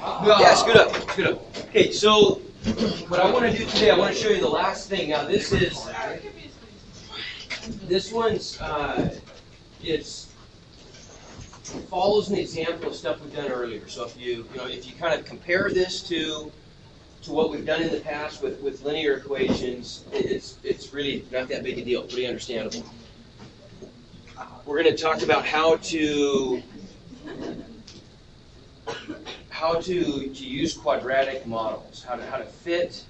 Yeah, scoot up, scoot up. Okay, so what I want to do today, I want to show you the last thing. Now this one's, it follows an example of stuff we've done earlier. So if you kind of compare this to what we've done in the past with linear equations, it's really not that big a deal, pretty understandable. We're going to talk about how to use quadratic models, how to fit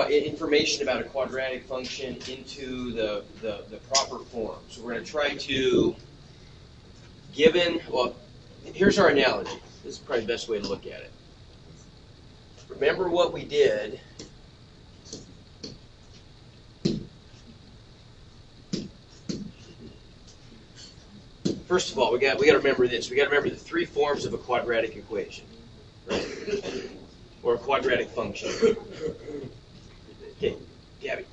information about a quadratic function into the proper form. So we're going to try to, here's our analogy. This is probably the best way to look at it. Remember what we did. First of all, we got to remember this. We got to remember the three forms of a quadratic equation, right? Or a quadratic function. Okay, Gabby.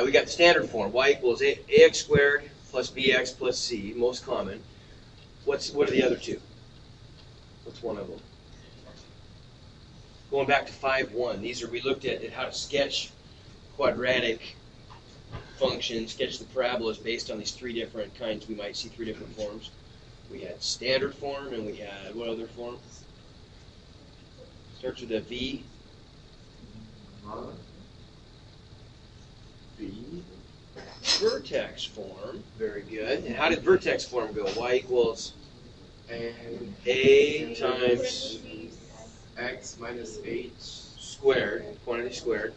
We got the standard form. Y equals ax squared plus bx plus c, most common. What are the other two? What's one of them? Going back to 5.1. We looked at how to sketch quadratic functions, sketch the parabolas based on these three different kinds. We might see three different forms. We had standard form, and we had what other form? Starts with a V. V. Vertex form. Very good. And how did vertex form go? Y equals A times X minus H squared, quantity squared,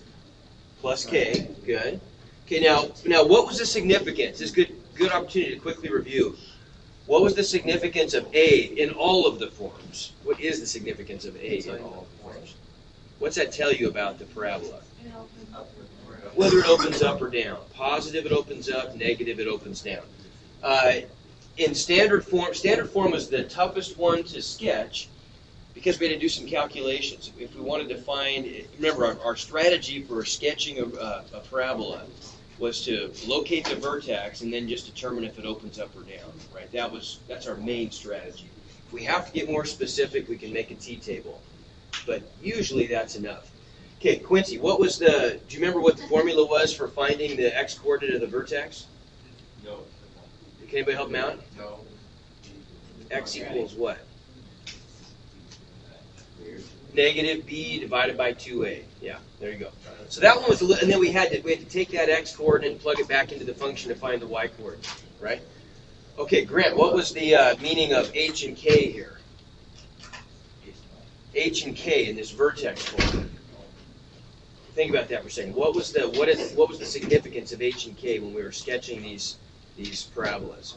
plus K. Good. Okay, now what was the significance? This is good opportunity to quickly review. What was the significance of A in all of the forms? What is the significance of A in all of the forms? What's that tell you about the parabola? Whether it opens up or down. Positive, it opens up. Negative, it opens down. In standard form was the toughest one to sketch because we had to do some calculations. If we wanted to find, remember, our strategy for sketching a parabola was to locate the vertex and then just determine if it opens up or down. Right? That's our main strategy. If we have to get more specific, we can make a t-table, but usually that's enough. Okay, Quincy, do you remember what the formula was for finding the x-coordinate of the vertex? No. Can anybody help me out? No. X equals what? Negative b divided by 2a. Yeah, there you go. So that one was and then we had to take that x-coordinate and plug it back into the function to find the y-coordinate, right? Okay, Grant, what was the meaning of h and k here? H and k in this vertex form. Think about that for a second. What was the significance of h and k when we were sketching these parabolas?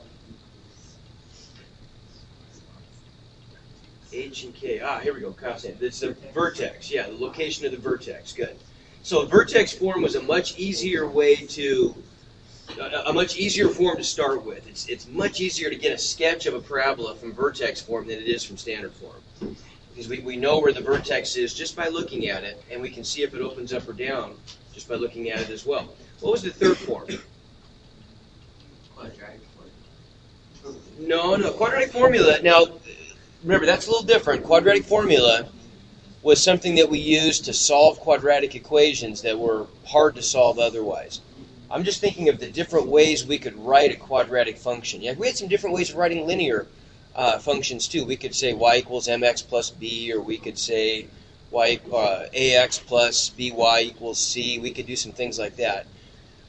H and K. Here we go. Kyle's saying it's the vertex. Yeah, the location of the vertex. Good. So vertex form was a much easier form to start with. It's much easier to get a sketch of a parabola from vertex form than it is from standard form. Because we know where the vertex is just by looking at it, and we can see if it opens up or down just by looking at it as well. What was the third form? Quadratic formula. No, quadratic formula. Now, remember, that's a little different. Quadratic formula was something that we used to solve quadratic equations that were hard to solve otherwise. I'm just thinking of the different ways we could write a quadratic function. Yeah, we had some different ways of writing linear functions too. We could say y equals mx plus b, or we could say ax plus by equals c. We could do some things like that.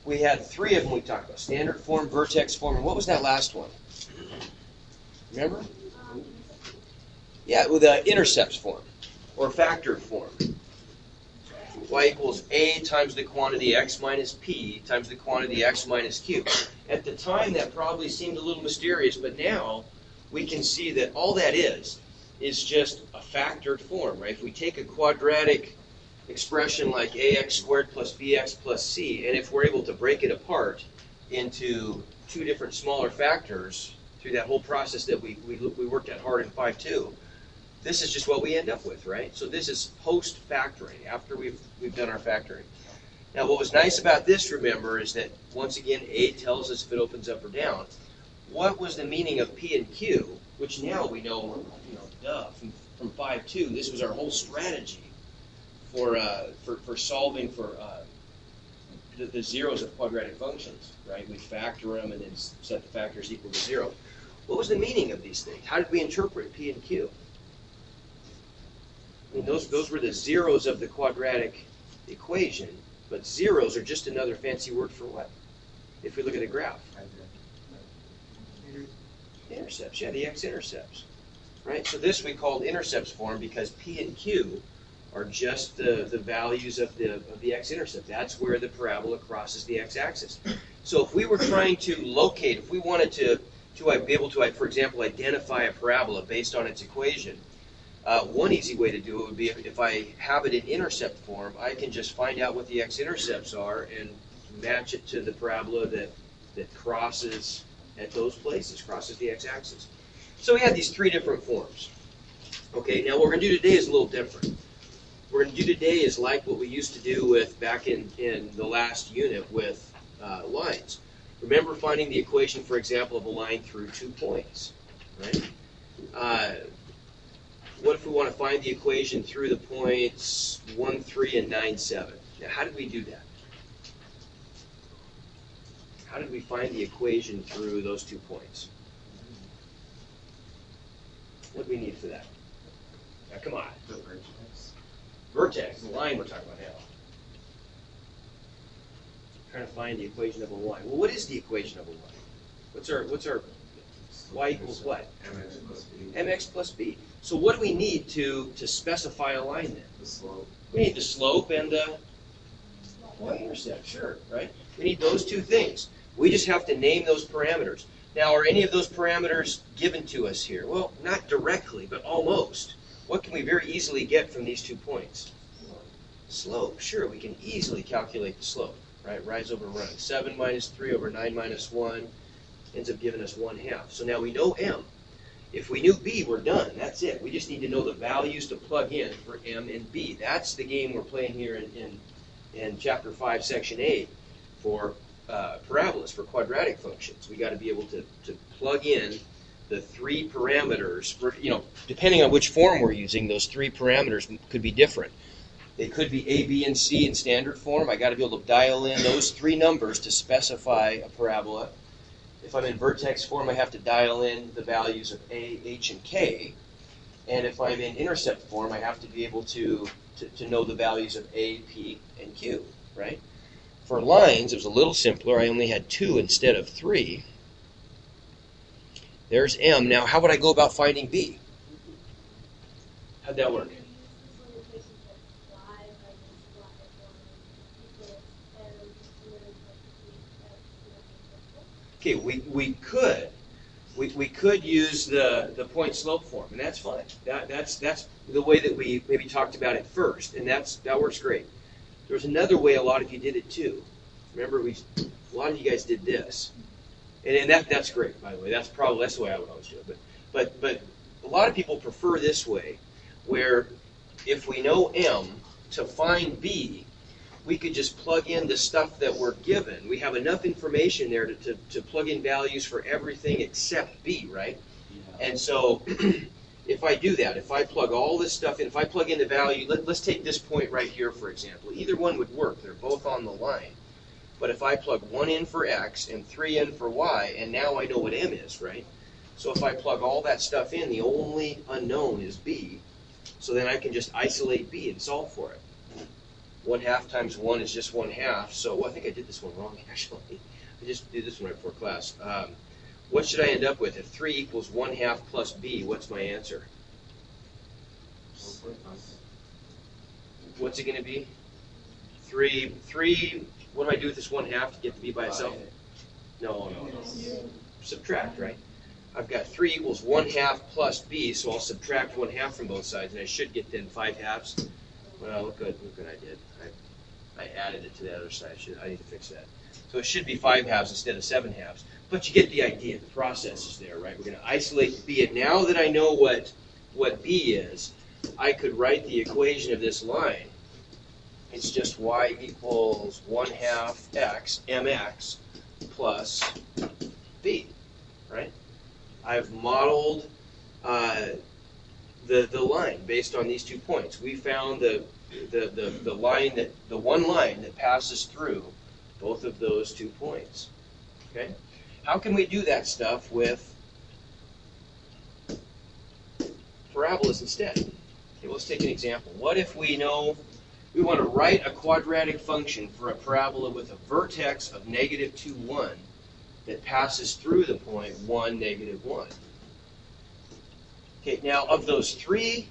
We had three of them we talked about: standard form, vertex form, and what was that last one? Remember? Yeah, with the intercepts form, or factored form. Y equals a times the quantity x minus p times the quantity x minus q. At the time, that probably seemed a little mysterious, but now we can see that all that is just a factored form, right? If we take a quadratic expression like ax squared plus bx plus c, and if we're able to break it apart into two different smaller factors through that whole process that we worked at hard in 5.2, this is just what we end up with, right? So this is post-factoring, after we've done our factoring. Now, what was nice about this, remember, is that, once again, A tells us if it opens up or down. What was the meaning of P and Q which now we know, duh, from 5.2, this was our whole strategy for solving for the zeros of quadratic functions, right? We factor them and then set the factors equal to 0. What was the meaning of these things? How did we interpret P and Q? I mean, those were the zeros of the quadratic equation, but zeros are just another fancy word for what? If we look at a graph. Intercepts, yeah, the x-intercepts, right? So this we called intercepts form because P and Q are just the values of the x-intercept. That's where the parabola crosses the x-axis. So if we were trying to locate, if we wanted to be able to, for example, identify a parabola based on its equation, one easy way to do it would be if I have it in intercept form, I can just find out what the x-intercepts are and match it to the parabola that crosses at those places, crosses the x-axis. So we have these three different forms. Okay, now what we're going to do today is a little different. What we're going to do today is like what we used to do with back in the last unit with lines. Remember finding the equation, for example, of a line through 2 points, right? What if we want to find the equation through the points 1, 3, and 9, 7? Now, how did we do that? How did we find the equation through those 2 points? What do we need for that? Now, come on. The vertex. Vertex, the line we're talking about now. Trying to find the equation of a line. Well, what is the equation of a line? What's our y equals what? Mx plus b. Mx plus b. So what do we need to specify a line then? The slope. We need the slope and the y-intercept, sure, right? We need those two things. We just have to name those parameters. Now, are any of those parameters given to us here? Well, not directly, but almost. What can we very easily get from these 2 points? Slope, sure, we can easily calculate the slope, right? Rise over run. 7 minus 3 over 9 minus 1 ends up giving us 1/2. So now we know m. If we knew b, we're done. That's it. We just need to know the values to plug in for m and b. That's the game we're playing here in Chapter 5, Section 8 for parabolas, for quadratic functions. We got to be able to plug in the 3 parameters. For, depending on which form we're using, those 3 parameters could be different. They could be a, b, and c in standard form. I got to be able to dial in those 3 numbers to specify a parabola. If I'm in vertex form, I have to dial in the values of a, h, and k. And if I'm in intercept form, I have to be able to know the values of a, p, and q, right? For lines, it was a little simpler. I only had 2 instead of 3. There's m. Now, how would I go about finding b? How'd that work? Okay, we could use the point slope form, and that's fine. That's the way that we maybe talked about it first, and that works great. There's another way a lot of you did it too. Remember, a lot of you guys did this, and that's great, by the way. That's the way I would always do it. But a lot of people prefer this way, where if we know m, to find b, we could just plug in the stuff that we're given. We have enough information there to plug in values for everything except b, right? Yeah. And so if I do that, if I plug all this stuff in, if I plug in the value, let's take this point right here, for example. Either one would work. They're both on the line. But if I plug 1 in for x and 3 in for y, and now I know what m is, right? So if I plug all that stuff in, the only unknown is b. So then I can just isolate b and solve for it. 1/2 times 1 is just 1/2. So I think I did this one wrong, actually. I just did this one right before class. What should I end up with? If 3 equals 1/2 plus b, what's my answer? What's it going to be? 3, what do I do with this 1/2 to get the b by itself? No. Subtract, right? I've got 3 equals 1/2 plus b, so I'll subtract 1/2 from both sides, and I should get then 5/2. Well, look what I did. I added it to the other side. I need to fix that. So it should be 5/2 instead of 7/2. But you get the idea. The process is there, right? We're going to isolate b. And now that I know what b is, I could write the equation of this line. It's just y equals 1/2 x, mx, plus b, right? I've modeled the line based on these 2 points. We found the one line that passes through both of those 2 points. Okay? How can we do that stuff with parabolas instead? Okay, let's take an example. What if we know we want to write a quadratic function for a parabola with a vertex of -2, 1 that passes through the point 1, -1. Okay, now of those 3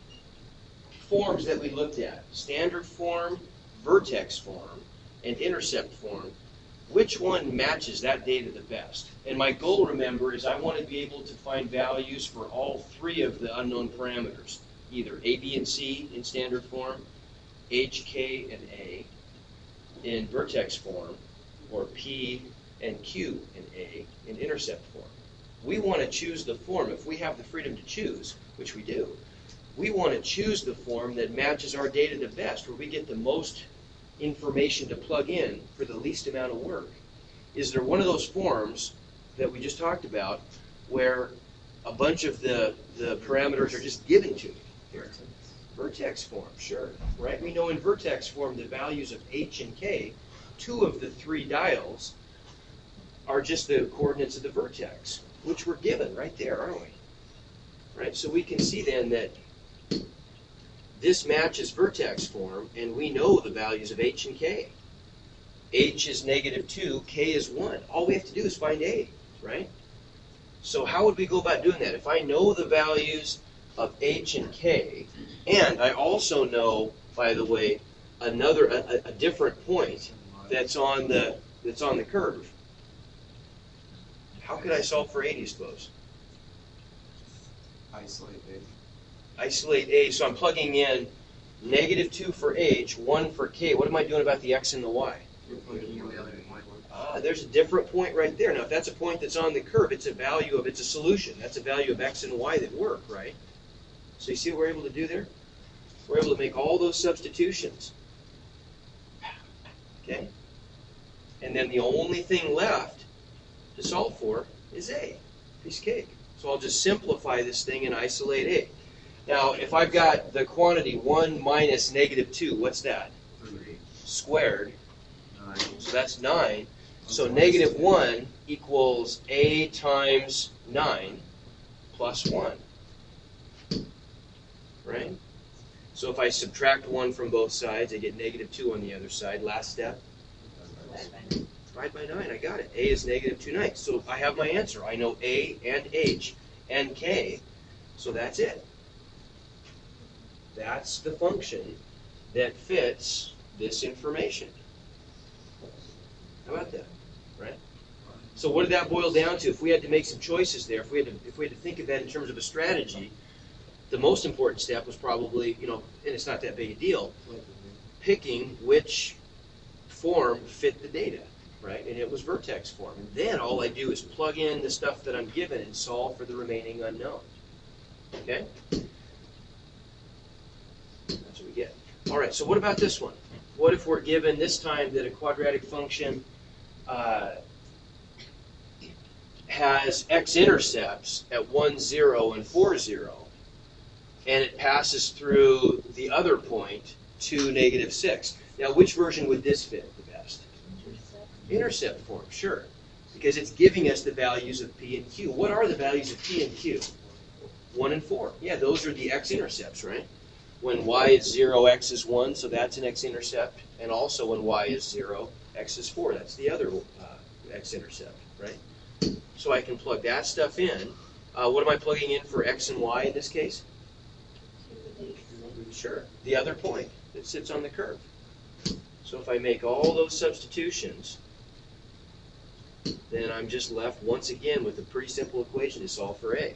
forms that we looked at, standard form, vertex form, and intercept form, which one matches that data the best? And my goal, remember, is I want to be able to find values for all 3 of the unknown parameters, either A, B, and C in standard form, H, K, and A in vertex form, or P and Q and A in intercept form. We want to choose the form, if we have the freedom to choose, which we do, we want to choose the form that matches our data the best, where we get the most information to plug in for the least amount of work. Is there one of those forms that we just talked about where a bunch of the parameters are just given to me here? Vertex form, sure. Right? We know in vertex form the values of H and K, 2 of the 3 dials, are just the coordinates of the vertex, which we're given right there, aren't we? Right? So we can see then that this matches vertex form, and we know the values of H and K. H is -2, K is 1. All we have to do is find A, right? So how would we go about doing that? If I know the values of H and K, and I also know, by the way, a different point that's on the curve, how could I solve for A, do you suppose? Isolate A. Isolate A, so I'm plugging in -2 for H, 1 for K. What am I doing about the X and the Y? You're plugging in the other point. There's a different point right there. Now, if that's a point that's on the curve, it's a solution. That's a value of X and Y that work, right? So you see what we're able to do there? We're able to make all those substitutions. Okay? And then the only thing left to solve for is A, piece of cake. So I'll just simplify this thing and isolate A. Now, if I've got the quantity 1 minus -2, what's that? 3. Squared. 9. So that's 9. So -1 equals A times 9 plus 1. Right? So if I subtract 1 from both sides, I get -2 on the other side. Last step. Divide by 9. I got it. A is -2/9. So I have my answer. I know A and H and K. So that's it. That's the function that fits this information. How about that? Right? So what did that boil down to? If we had to make some choices there, if we had to think of that in terms of a strategy, the most important step was probably, and it's not that big a deal, picking which form fit the data, right? And it was vertex form. And then all I do is plug in the stuff that I'm given and solve for the remaining unknown. Okay? That's what we get. All right, so what about this one? What if we're given this time that a quadratic function has x-intercepts at 1, 0, and 4, 0, and it passes through the other point, 2, -6. Now, which version would this fit the best? Intercept form, sure, because it's giving us the values of P and Q. What are the values of P and Q? 1 and 4. Yeah, those are the x-intercepts, right? When y is 0, x is 1, so that's an x-intercept. And also when y is 0, x is 4. That's the other x-intercept, right? So I can plug that stuff in. What am I plugging in for x and y in this case? Sure, the other point that sits on the curve. So if I make all those substitutions, then I'm just left once again with a pretty simple equation to solve for A.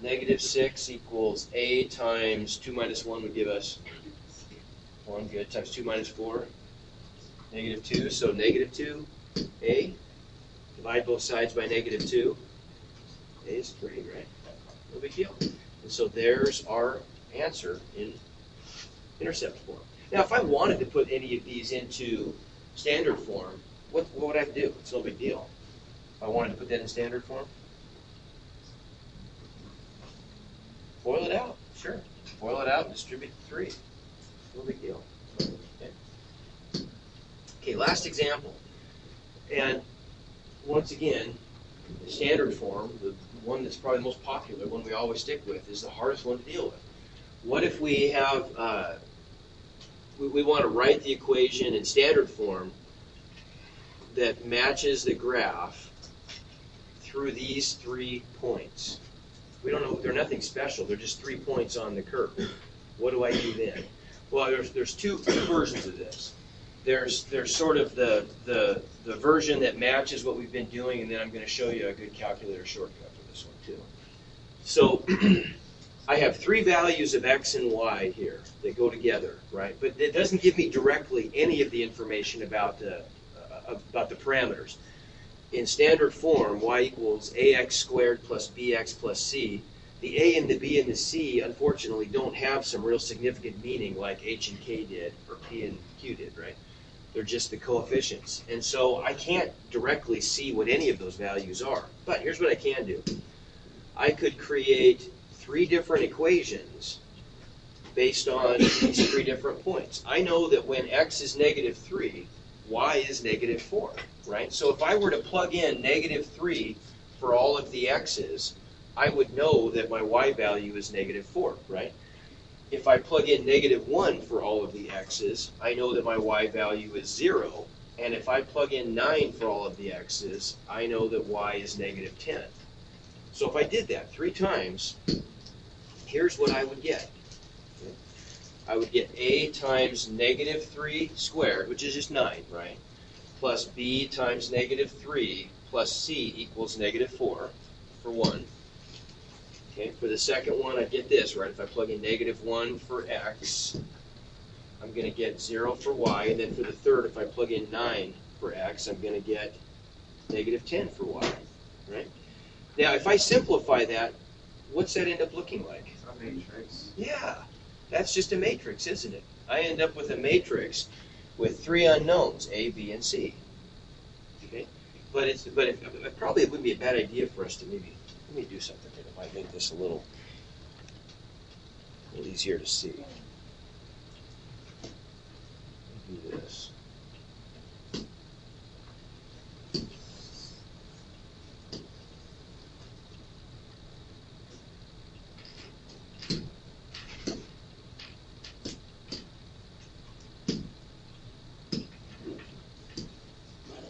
-6 equals A times 2 minus 1 would give us 1, good, times 2 minus 4, -2, so -2, A. Divide both sides by -2. A is 3, right? No big deal. And so there's our answer in intercept form. Now, if I wanted to put any of these into standard form, what would I have to do? It's no big deal. If I wanted to put that in standard form, Boil it out, sure. Boil it out and distribute the 3. No big deal. Okay, last example. And once again, the standard form, the one that's probably the most popular, one we always stick with, is the hardest one to deal with. What if we have, we want to write the equation in standard form that matches the graph through these 3 points? We don't know, they're nothing special, they're just 3 points on the curve. What do I do then? Well, there's two versions of this. There's sort of the version that matches what we've been doing, and then I'm going to show you a good calculator shortcut for this one too. So I have 3 values of x and y here that go together, right? But it doesn't give me directly any of the information about the parameters. In standard form, y equals ax squared plus bx plus c. The a and the b and the c, unfortunately, don't have some real significant meaning like h and k did, or p and q did, right? They're just the coefficients. And so I can't directly see what any of those values are. But here's what I can do. I could create 3 different equations based on these 3 different points. I know that when x is -3, y is -4, right? So if I were to plug in -3 for all of the x's, I would know that my y value is -4, right? If I plug in -1 for all of the x's, I know that my y value is 0. And if I plug in 9 for all of the x's, I know that y is -10. So if I did that 3 times, here's what I would get. I would get a times -3 squared, which is just 9, right? Plus b times -3 plus c equals -4 for 1. Okay, for the second one, I get this, right? If I plug in -1 for x, I'm going to get 0 for y. And then for the third, if I plug in 9 for x, I'm going to get -10 for y, right? Now, if I simplify that, what's that end up looking like? A matrix. Yeah, that's just a matrix, isn't it? I end up with a matrix with 3 unknowns, a, b, and c. Okay, but it probably wouldn't be a bad idea for us to maybe, let me do something here that might make this a little easier to see. Let me do this.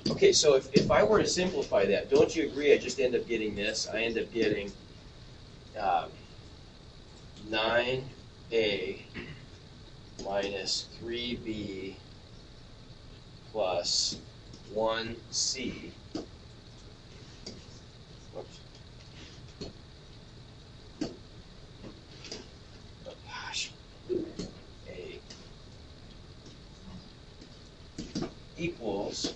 Okay, so if I were to simplify that, don't you agree I just end up getting this? I end up getting 9a minus 3b plus 1c. Whoops. Oh, gosh. A equals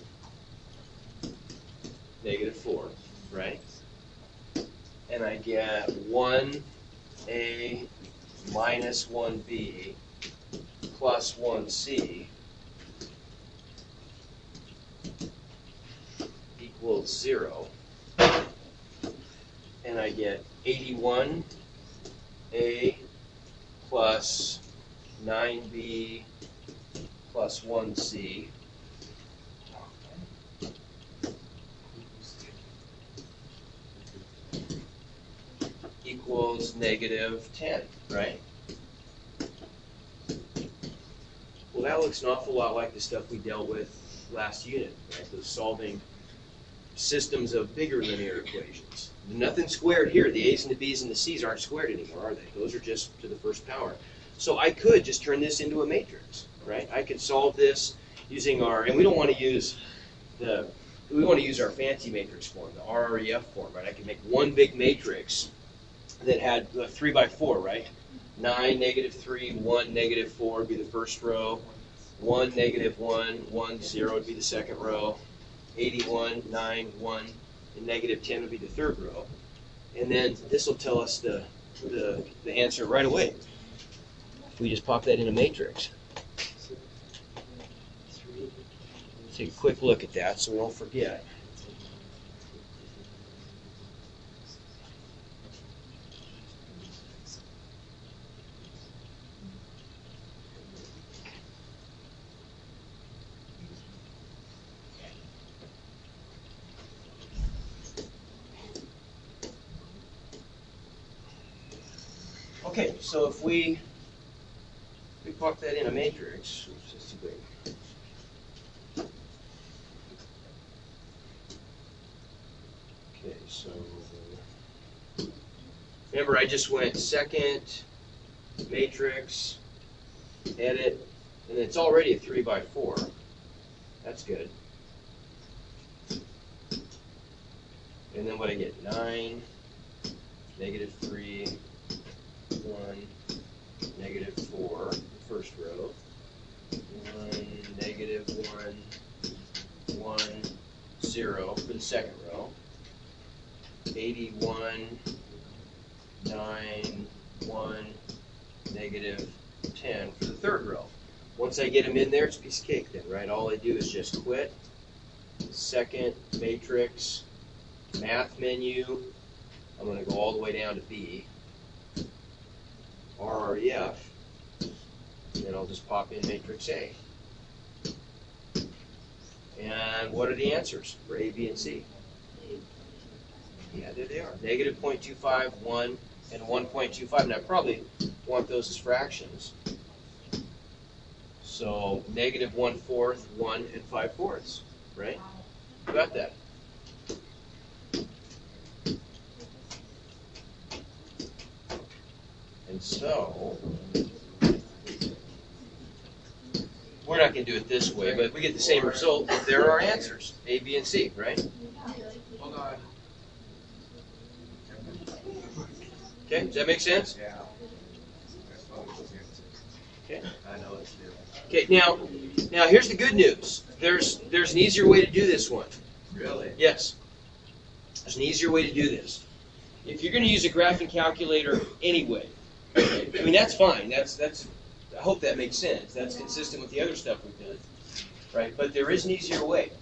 -4, right? And I get 1a minus 1b plus 1c equals 0. And I get 81a plus 9b plus 1c equals -10, right? Well, that looks an awful lot like the stuff we dealt with last unit, right? Those solving systems of bigger linear equations. Nothing squared here. The a's and the b's and the c's aren't squared anymore, are they? Those are just to the first power. So I could just turn this into a matrix, right? I could solve this using our, and we don't want to use we want to use our fancy matrix form, the RREF form, right? I could make one big matrix that had 3 by 4, right? 9, -3, 1, -4 would be the first row. 1, -1, 1, 0 would be the second row. 81, 9, 1, and -10 would be the third row. And then this will tell us the answer right away. If we just pop that in a matrix. Take a quick look at that so we don't forget. Okay, so if we plug that in a matrix, oops, that's too big. Okay, so remember I just went second, matrix, edit, and it's already a 3 by 4. That's good. And then what I get? 9, negative 3, 1, negative 4, first row. 1, negative 1, 1, 0 for the second row. 81, 9, 1, negative 10 for the third row. Once I get them in there, it's a piece of cake then, right? All I do is just quit, second, matrix, math menu. I'm going to go all the way down to B, RREF, and then I'll just pop in matrix A. And what are the answers for A, B, and C? Yeah, there they are. Negative 0.25, 1, and 1.25. And I probably want those as fractions. So negative 1/4, 1, and 5/4, right? You got that? And so, we're not going to do it this way, but we get the same result. There are our answers, A, B, and C, right? Hold on. Okay, does that make sense? Yeah. Okay. I know it's new. Okay, now here's the good news. There's an easier way to do this one. Really? Yes. There's an easier way to do this. If you're going to use a graphing calculator anyway, I mean that's fine. That's I hope that makes sense. That's consistent with the other stuff we've done. Right? But there is an easier way.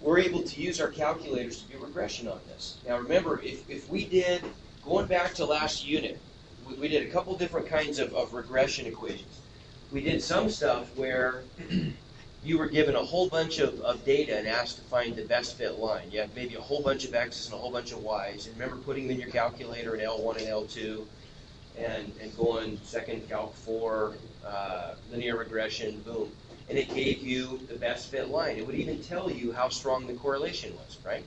We're able to use our calculators to do regression on this. Now remember, if we did, going back to last unit, we did a couple different kinds of regression equations. We did some stuff where you were given a whole bunch of data and asked to find the best fit line. You had maybe a whole bunch of X's and a whole bunch of Y's. And remember putting them in your calculator in L1 and L2 and going second Calc 4, linear regression, boom. And it gave you the best fit line. It would even tell you how strong the correlation was, right?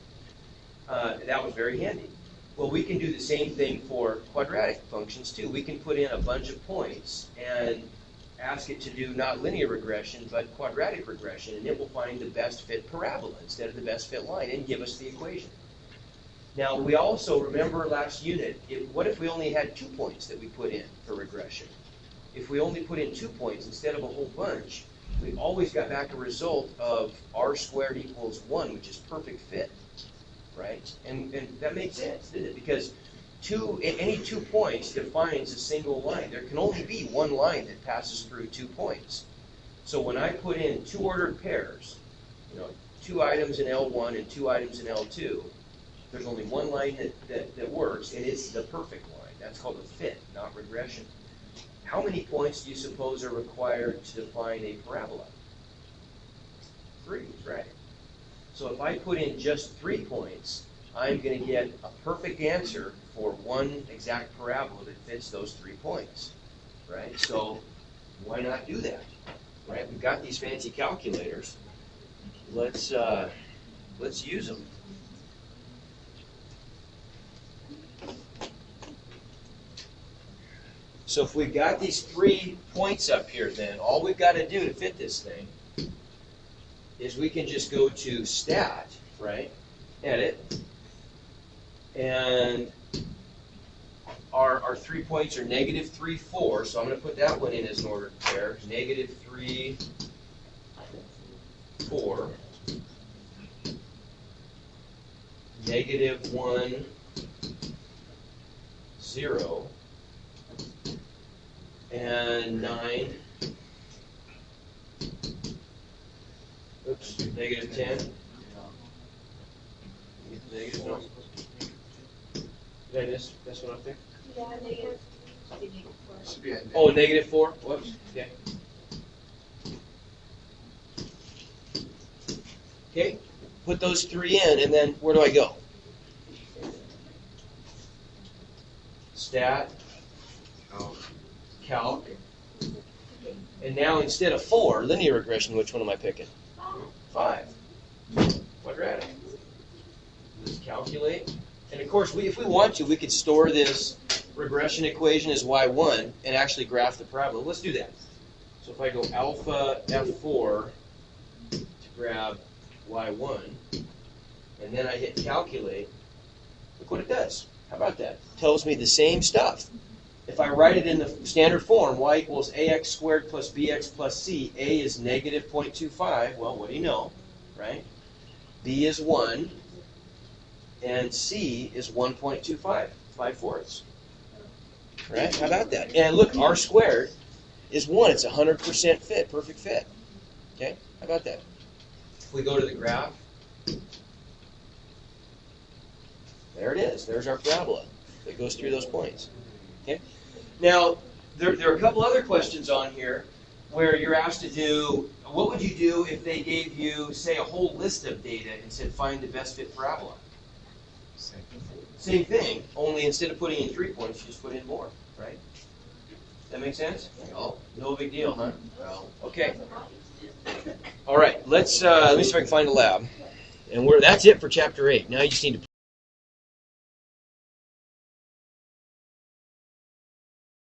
That was very handy. Well, we can do the same thing for quadratic functions too. We can put in a bunch of points and ask it to do not linear regression, but quadratic regression, and it will find the best fit parabola instead of the best fit line and give us the equation. Now, we also, remember last unit, what if we only had 2 points that we put in for regression? If we only put in 2 points instead of a whole bunch, we always got back a result of r squared equals 1, which is perfect fit, right? And that makes sense, didn't it? Because any 2 points defines a single line. There can only be one line that passes through 2 points. So when I put in 2 ordered pairs, 2 items in L1 and 2 items in L2, there's only one line that works, and it's the perfect line. That's called a fit, not regression. How many points do you suppose are required to define a parabola? 3, right? So if I put in just 3 points, I'm going to get a perfect answer for one exact parabola that fits those 3 points, right? So why not do that, right? We've got these fancy calculators. Let's use them. So if we've got these 3 points up here, then all we've got to do to fit this thing is we can just go to Stat, right? Edit. And our 3 points are negative 3, 4. So I'm going to put that one in as an ordered pair. Negative 3, 4. Negative 1, 0. And 9. Oops, negative 10. Negative 1. Did I miss this one up there? Yeah, negative. Should be at Oh, negative 4. Whoops. Okay. Okay. Put those 3 in, and then where do I go? Stat. calc. And now instead of 4, linear regression, which one am I picking? 5. Quadratic. Let's calculate. And of course, if we want to, we could store this regression equation as y1 and actually graph the parabola. Let's do that. So if I go alpha f4 to grab y1, and then I hit calculate, look what it does. How about that? Tells me the same stuff. If I write it in the standard form, y equals ax squared plus bx plus c, a is negative 0.25. Well, what do you know, right? B is 1, and c is 1.25, 5/4. Right? How about that? And look, r squared is 1. It's 100% fit, perfect fit. Okay? How about that? If we go to the graph, there it is. There's our parabola that goes through those points. Okay? Now, there are a couple other questions on here where you're asked to do, what would you do if they gave you, say, a whole list of data and said, find the best fit parabola? Same thing, only instead of putting in 3 points, you just put in more, right? That make sense? No big deal, huh? Okay. All right, let me see if I can find a lab. And that's it for chapter 8. Now you just need to